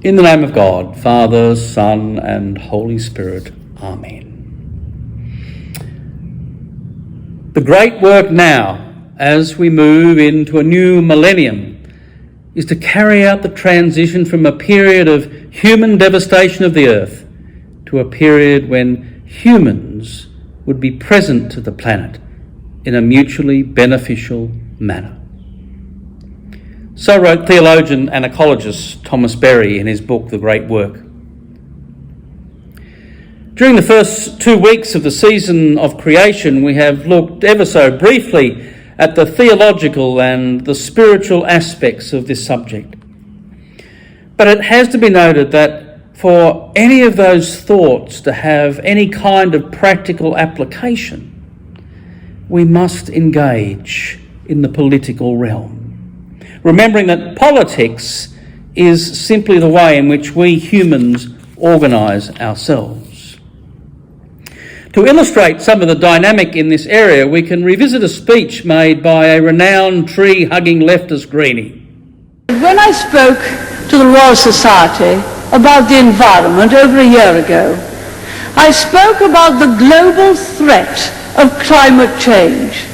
In the name of God, Father, Son, and Holy Spirit. Amen. The great work now, as we move into a new millennium, is to carry out the transition from a period of human devastation of the earth to a period when humans would be present to the planet in a mutually beneficial manner. So wrote theologian and ecologist Thomas Berry in his book, The Great Work. During the first 2 weeks of the season of creation, we have looked ever so briefly at the theological and the spiritual aspects of this subject. But it has to be noted that for any of those thoughts to have any kind of practical application, we must engage in the political realm, remembering that politics is simply the way in which we humans organise ourselves. To illustrate some of the dynamic in this area, we can revisit a speech made by a renowned tree-hugging leftist greenie. When I spoke to the Royal Society about the environment over a year ago, I spoke about the global threat of climate change.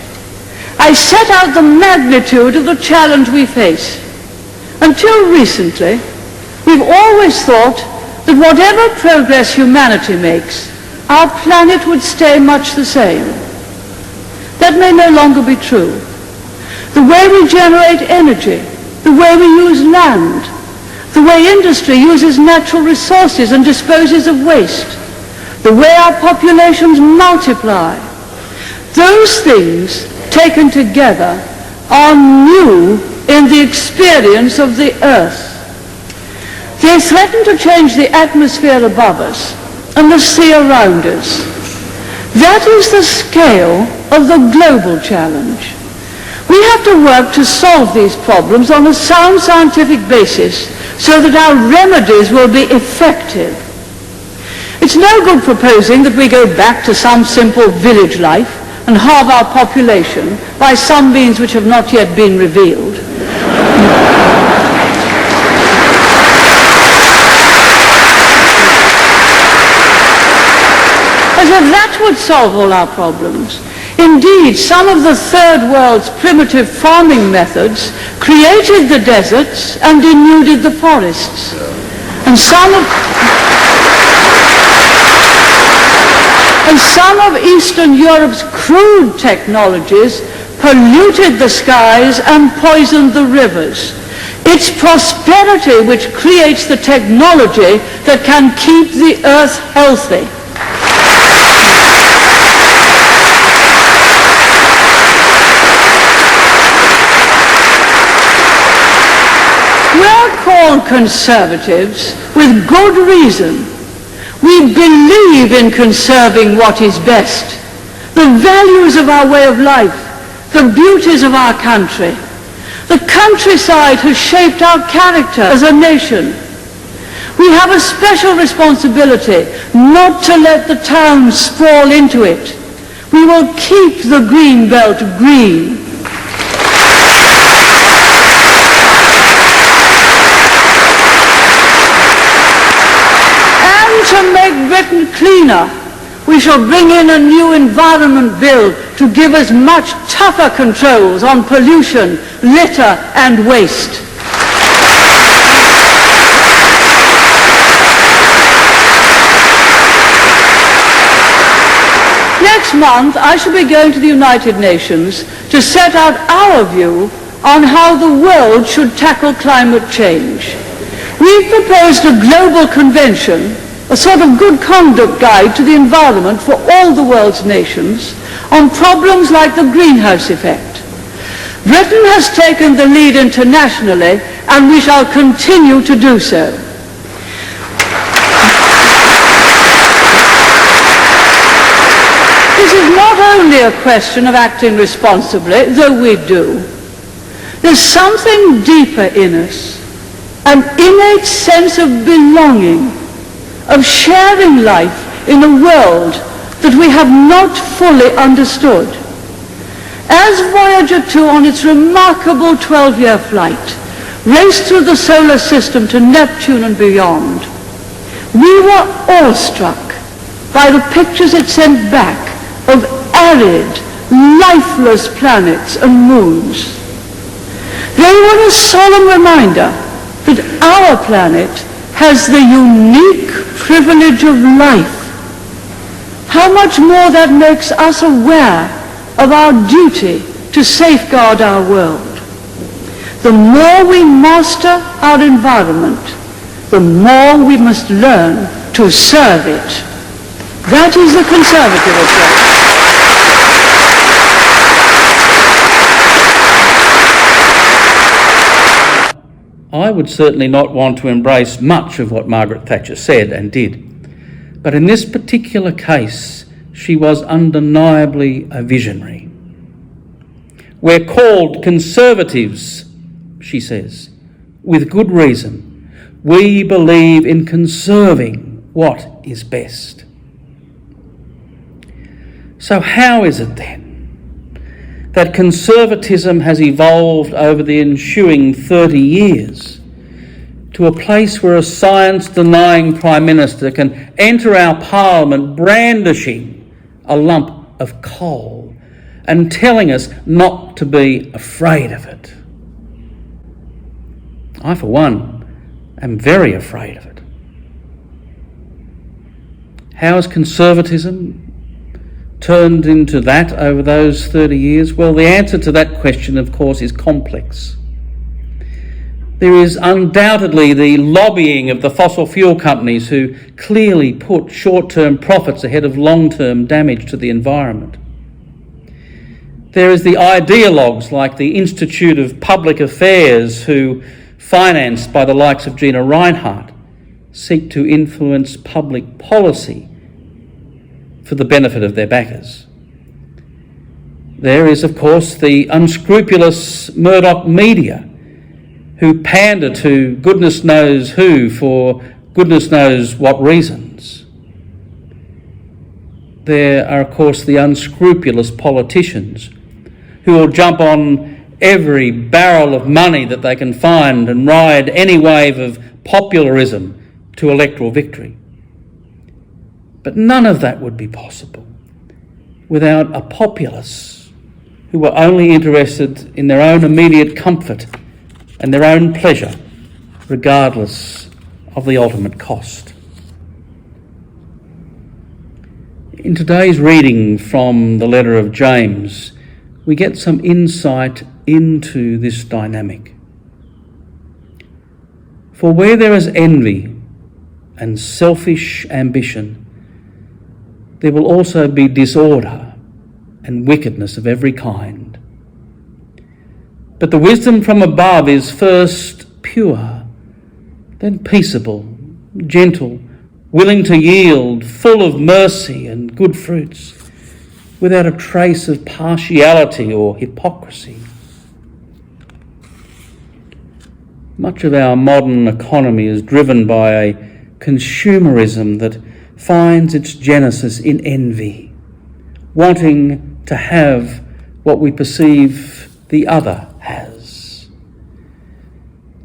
I set out the magnitude of the challenge we face. Until recently, we've always thought that whatever progress humanity makes, our planet would stay much the same. That may no longer be true. The way we generate energy, the way we use land, the way industry uses natural resources and disposes of waste, the way our populations multiply, those things taken together are new in the experience of the earth. They threaten to change the atmosphere above us and the sea around us. That is the scale of the global challenge. We have to work to solve these problems on a sound scientific basis so that our remedies will be effective. It's no good proposing that we go back to some simple village life and halve our population by some means which have not yet been revealed. As if that would solve all our problems. Indeed, some of the Third World's primitive farming methods created the deserts and denuded the forests. And some of Eastern Europe's crude technologies polluted the skies and poisoned the rivers. It's prosperity which creates the technology that can keep the earth healthy. We're called conservatives with good reason. We believe in conserving what is best, the values of our way of life, the beauties of our country. The countryside has shaped our character as a nation. We have a special responsibility not to let the towns fall into it. We will keep the green belt green. To make Britain cleaner, we shall bring in a new environment bill to give us much tougher controls on pollution, litter and waste. Next month, I shall be going to the United Nations to set out our view on how the world should tackle climate change. We've proposed a global convention, a sort of good conduct guide to the environment for all the world's nations on problems like the greenhouse effect. Britain has taken the lead internationally, and we shall continue to do so. This is not only a question of acting responsibly, though we do. There's something deeper in us, an innate sense of belonging, of sharing life in a world that we have not fully understood. As Voyager 2 on its remarkable 12-year flight raced through the solar system to Neptune and beyond, we were awestruck by the pictures it sent back of arid, lifeless planets and moons. They were a solemn reminder that our planet has the unique privilege of life. How much more that makes us aware of our duty to safeguard our world. The more we master our environment, the more we must learn to serve it. That is the conservative approach. I would certainly not want to embrace much of what Margaret Thatcher said and did. But in this particular case, she was undeniably a visionary. We're called conservatives, she says, with good reason. We believe in conserving what is best. So how is it then that conservatism has evolved over the ensuing 30 years to a place where a science-denying Prime Minister can enter our Parliament brandishing a lump of coal and telling us not to be afraid of it? I, for one, am very afraid of it. How has conservatism turned into that over those 30 years? Well, the answer to that question, of course, is complex. There is undoubtedly the lobbying of the fossil fuel companies who clearly put short-term profits ahead of long-term damage to the environment. There is the ideologues like the Institute of Public Affairs who, financed by the likes of Gina Rinehart, seek to influence public policy for the benefit of their backers. There is, of course, the unscrupulous Murdoch media who pander to goodness knows who for goodness knows what reasons. There are, of course, the unscrupulous politicians who will jump on every barrel of money that they can find and ride any wave of popularism to electoral victory. But none of that would be possible without a populace who were only interested in their own immediate comfort and their own pleasure, regardless of the ultimate cost. In today's reading from the letter of James, we get some insight into this dynamic. For where there is envy and selfish ambition, there will also be disorder and wickedness of every kind. But the wisdom from above is first pure, then peaceable, gentle, willing to yield, full of mercy and good fruits, without a trace of partiality or hypocrisy. Much of our modern economy is driven by a consumerism that finds its genesis in envy, wanting to have what we perceive the other has.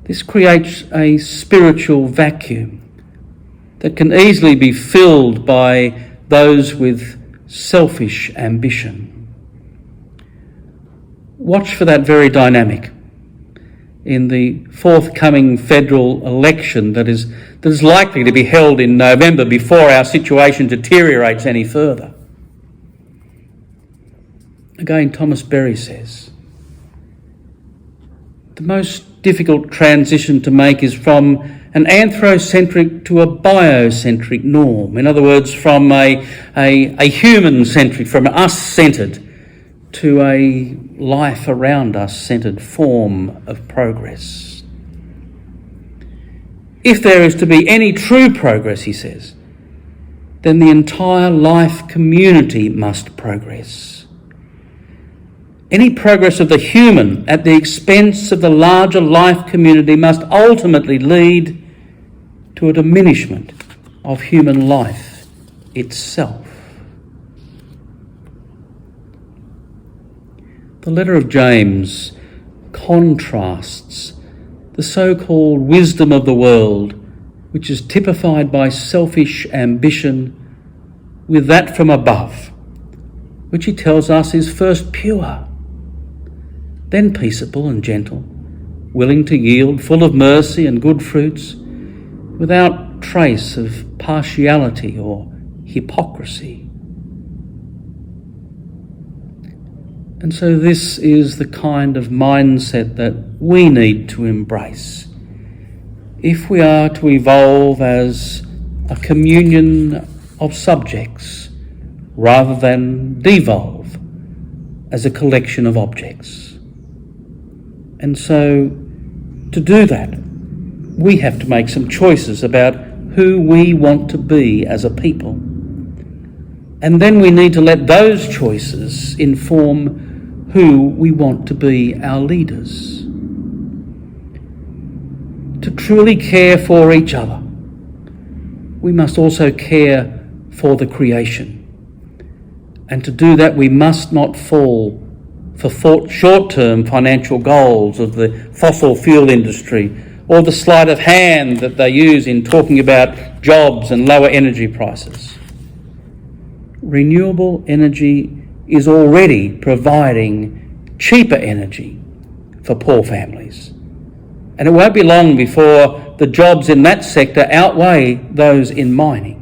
This creates a spiritual vacuum that can easily be filled by those with selfish ambition. Watch for that very dynamic in the forthcoming federal election that is likely to be held in November before our situation deteriorates any further. Again, Thomas Berry says, the most difficult transition to make is from an anthrocentric to a biocentric norm. In other words, from a human-centric, from us-centred, to a life around us-centred form of progress. If there is to be any true progress, he says, then the entire life community must progress. Any progress of the human at the expense of the larger life community must ultimately lead to a diminishment of human life itself. The letter of James contrasts the so-called wisdom of the world, which is typified by selfish ambition, with that from above, which he tells us is first pure, then peaceable and gentle, willing to yield, full of mercy and good fruits, without trace of partiality or hypocrisy. And so this is the kind of mindset that we need to embrace if we are to evolve as a communion of subjects rather than devolve as a collection of objects. And so to do that, we have to make some choices about who we want to be as a people. And then we need to let those choices inform who we want to be our leaders. To truly care for each other, we must also care for the creation. And to do that, we must not fall for short-term financial goals of the fossil fuel industry or the sleight of hand that they use in talking about jobs and lower energy prices. Renewable energy is already providing cheaper energy for poor families. And it won't be long before the jobs in that sector outweigh those in mining.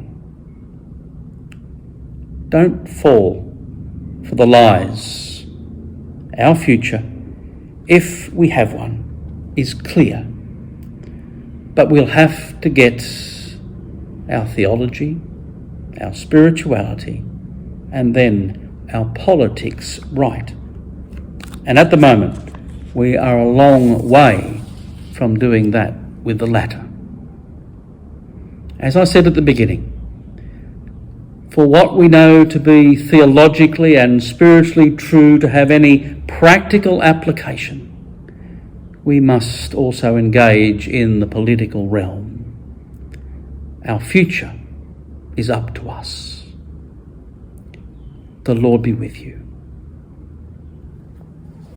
Don't fall for the lies. Our future, if we have one, is clear. But we'll have to get our theology, our spirituality, and then our politics right. And at the moment, we are a long way from doing that with the latter. As I said at the beginning, for what we know to be theologically and spiritually true to have any practical application, we must also engage in the political realm. Our future is up to us. The Lord be with you.